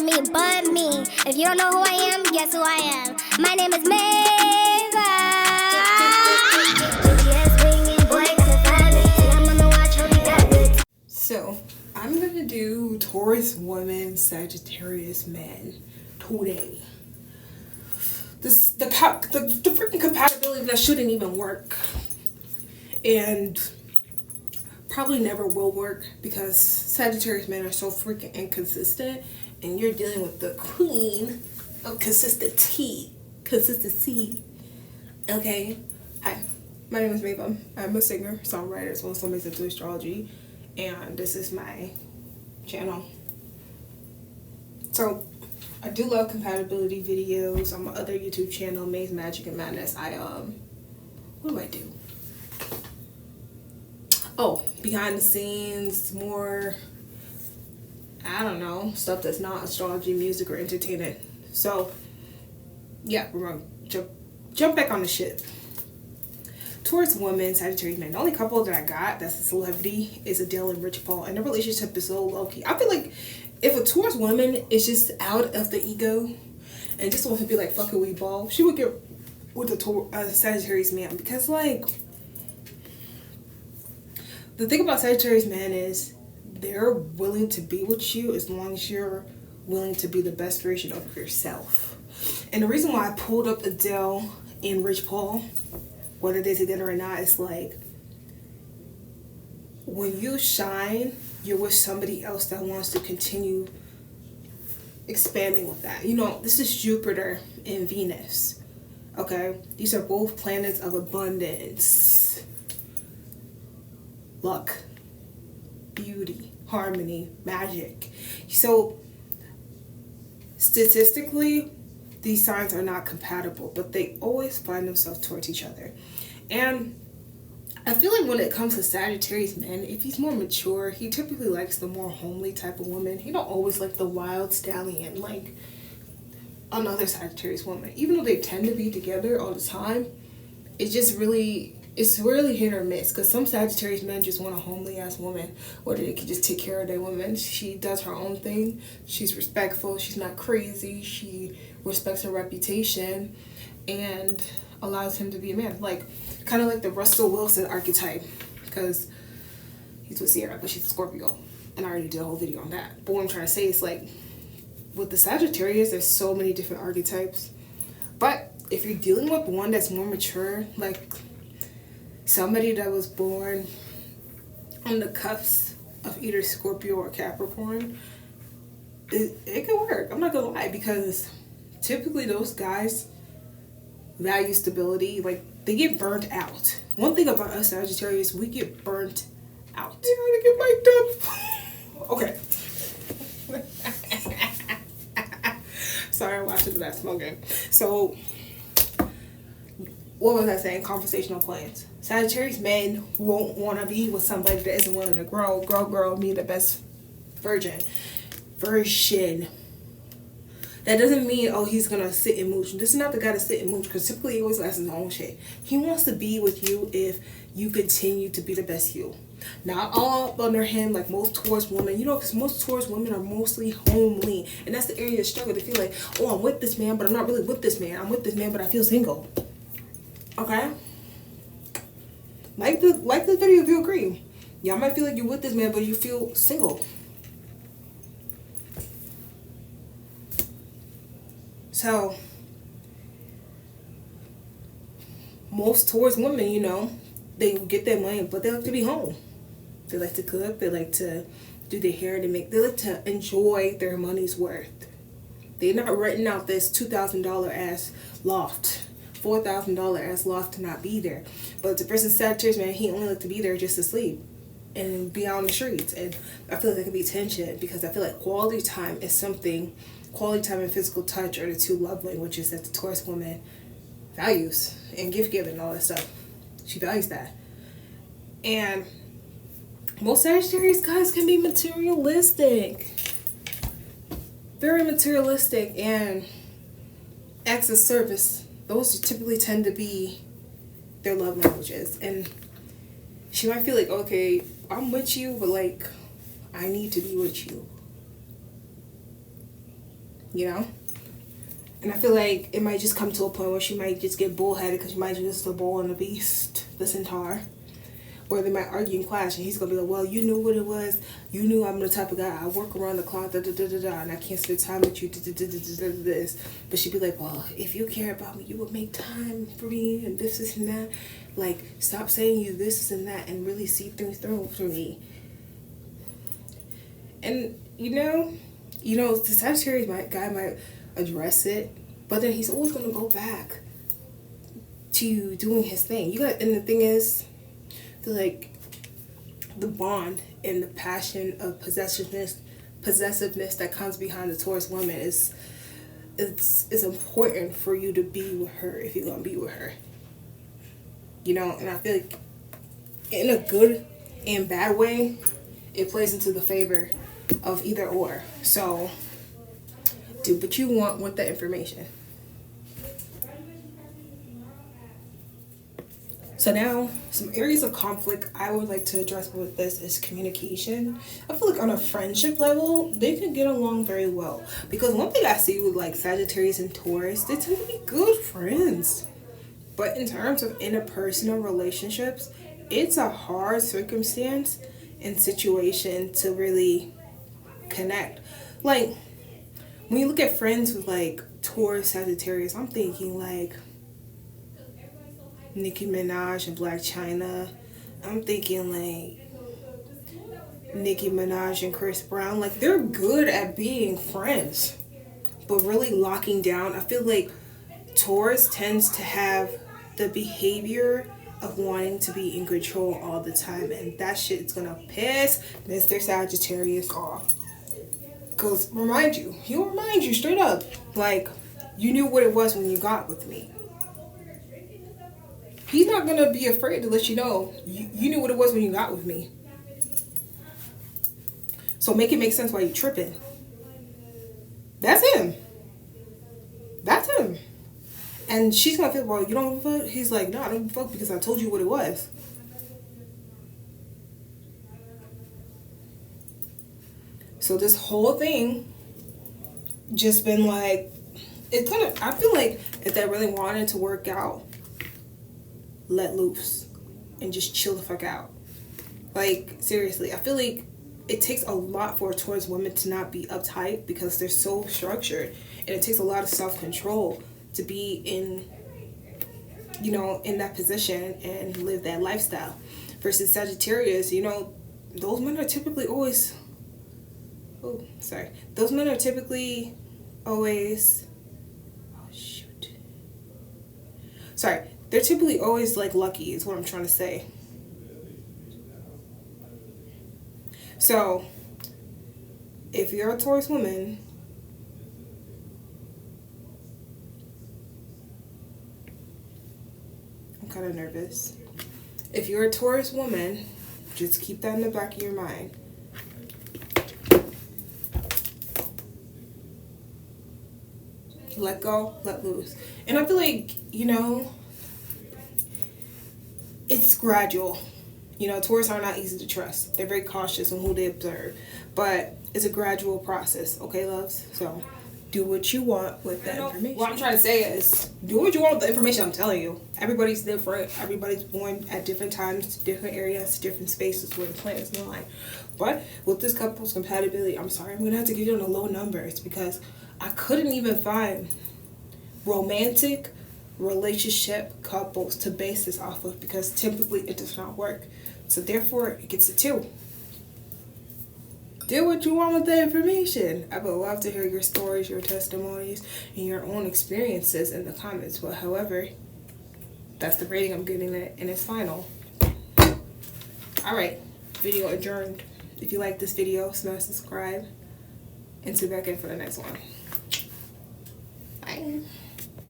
for me but me. If you don't know who I am, guess who I am. My name is Maven. So, I'm gonna do Taurus women, Sagittarius men today. The freaking compatibility that shouldn't even work. And probably never will work because Sagittarius men are so freaking inconsistent, and you're dealing with the queen of consistency. Okay? Hi, my name is Maven. I'm a singer, songwriter, as well as somebody into astrology, and this is my channel. So, I do love compatibility videos on my other YouTube channel, Maze Magic and Madness. What do I do? Oh, behind the scenes, more, I don't know, stuff that's not astrology, music, or entertainment. So, yeah, we're gonna jump back on the shit. Taurus woman, Sagittarius man. The only couple that I got that's a celebrity is Adele and Rich Paul, and the relationship is so low-key. I feel like if a Taurus woman is just out of the ego and just wants to be like, fuck it, we ball, she would get with a Sagittarius man, because like, the thing about Sagittarius man is they're willing to be with you as long as you're willing to be the best version of yourself. And the reason why I pulled up Adele and Rich Paul, whether they're together or not, is like, when you shine, you're with somebody else that wants to continue expanding with that. You know, this is Jupiter and Venus. Okay? These are both planets of abundance, luck, beauty, harmony, magic. So statistically, these signs are not compatible, but they always find themselves towards each other. And I feel like when it comes to Sagittarius men, if he's more mature, he typically likes the more homely type of woman. He don't always like the wild stallion like another Sagittarius woman. Even though they tend to be together all the time, it's really hit or miss, because some Sagittarius men just want a homely ass woman where they can just take care of their women. She does her own thing. She's respectful. She's not crazy. She respects her reputation and allows him to be a man. Like, kind of like the Russell Wilson archetype, because he's with Sierra, but she's a Scorpio. And I already did a whole video on that. But what I'm trying to say is, like, with the Sagittarius, there's so many different archetypes. But if you're dealing with one that's more mature, like somebody that was born on the cusp of either Scorpio or Capricorn, it can work. I'm not gonna lie, because typically those guys value stability. Like, they get burnt out. One thing about us Sagittarius, we get burnt out. Yeah, I get mic'd up. Okay. Sorry, I'm watching that smoking. So, what was I saying? Conversational plans. Sagittarius men won't want to be with somebody that isn't willing to grow, be the best version. That doesn't mean, oh, he's gonna sit and mooch. This is not the guy to sit and mooch, because typically he always likes his own shit. He wants to be with you if you continue to be the best you. Not all up under him like most Taurus women, you know, because most Taurus women are mostly homely, and that's the area of struggle. They feel like, oh, I'm with this man, but I'm not really with this man. I'm with this man, but I feel single. Okay? Like this video if you agree. Y'all might feel like you're with this man, but you feel single. So, most Taurus women, you know, they get their money, but they like to be home. They like to cook. They like to do their hair. They like to enjoy their money's worth. They're not renting out this $2,000 ass loft, $4,000 ass loft to not be there. But the person Sagittarius man, he only like to be there just to sleep and be out on the streets. And I feel like there could be tension, because I feel like quality time is something. Quality time and physical touch are the two love languages that the Taurus woman values, and gift giving and all that stuff. She values that. And most Sagittarius guys can be materialistic. Very materialistic, and acts of service. Those typically tend to be their love languages. And she might feel like, okay, I'm with you, but like, I need to be with you. you know? And I feel like it might just come to a point where she might just get bullheaded because she might just the bull and the beast, the centaur. Or they might argue and clash, and he's gonna be like, well, you knew what it was. You knew I'm the type of guy, I work around the clock, and I can't spend time with you, this. But she'd be like, well, if you care about me, you would make time for me, and this and that. Like, stop saying you this and that, and really see things through for me. And, the Sagittarius guy might address it, but then he's always gonna go back to doing his thing. And the thing is, like the bond and the passion of possessiveness that comes behind the Taurus woman is important for you to be with her if you're gonna be with her. And I feel like in a good and bad way, it plays into the favor of either or. So do what you want with the information. So now, some areas of conflict I would like to address with this is communication. I feel like on a friendship level, they can get along very well. Because one thing I see with like Sagittarius and Taurus, they tend to be good friends. But in terms of interpersonal relationships, it's a hard circumstance and situation to really connect. Like, when you look at friends with like Taurus, Sagittarius, I'm thinking like Nicki Minaj and Black China. I'm thinking like Nicki Minaj and Chris Brown. Like, they're good at being friends, but really locking down. I feel like Taurus tends to have the behavior of wanting to be in control all the time, and that shit's gonna piss Mr. Sagittarius off. Cause he'll remind you straight up, like, you knew what it was when you got with me. He's not going to be afraid to let you know you knew what it was when you got with me. So make it make sense why you tripping. That's him. That's him. And she's going to feel, well, you don't give a fuck? He's like, no, I don't give a fuck because I told you what it was. So this whole thing just been like, I feel like if they really wanted to work out, let loose and just chill the fuck out. Like, seriously, I feel like it takes a lot for Taurus women to not be uptight because they're so structured, and it takes a lot of self-control to be in that position and live that lifestyle. Versus Sagittarius, those men are typically always they're typically always like lucky is what I'm trying to say. So if you're a Taurus woman, I'm kind of nervous. If you're a Taurus woman, just keep that in the back of your mind. Let go, let loose. And I feel like, it's gradual. Taurus are not easy to trust. They're very cautious on who they observe. But it's a gradual process, okay, loves? So do what you want with that information. What I'm trying to say is, do what you want with the information I'm telling you. Everybody's different. Everybody's born at different times, different areas, different spaces where the planets align. But with this couple's compatibility, I'm sorry, I'm going to have to give you the low numbers because I couldn't even find romantic relationship couples to base this off of because typically it does not work. So therefore, it gets a 2. Do what you want with the information. I would love to hear your stories, your testimonies, and your own experiences in the comments. But however, that's the rating I'm giving it, and it's final. Alright, video adjourned. If you like this video, smash subscribe and tune back in for the next one. Bye.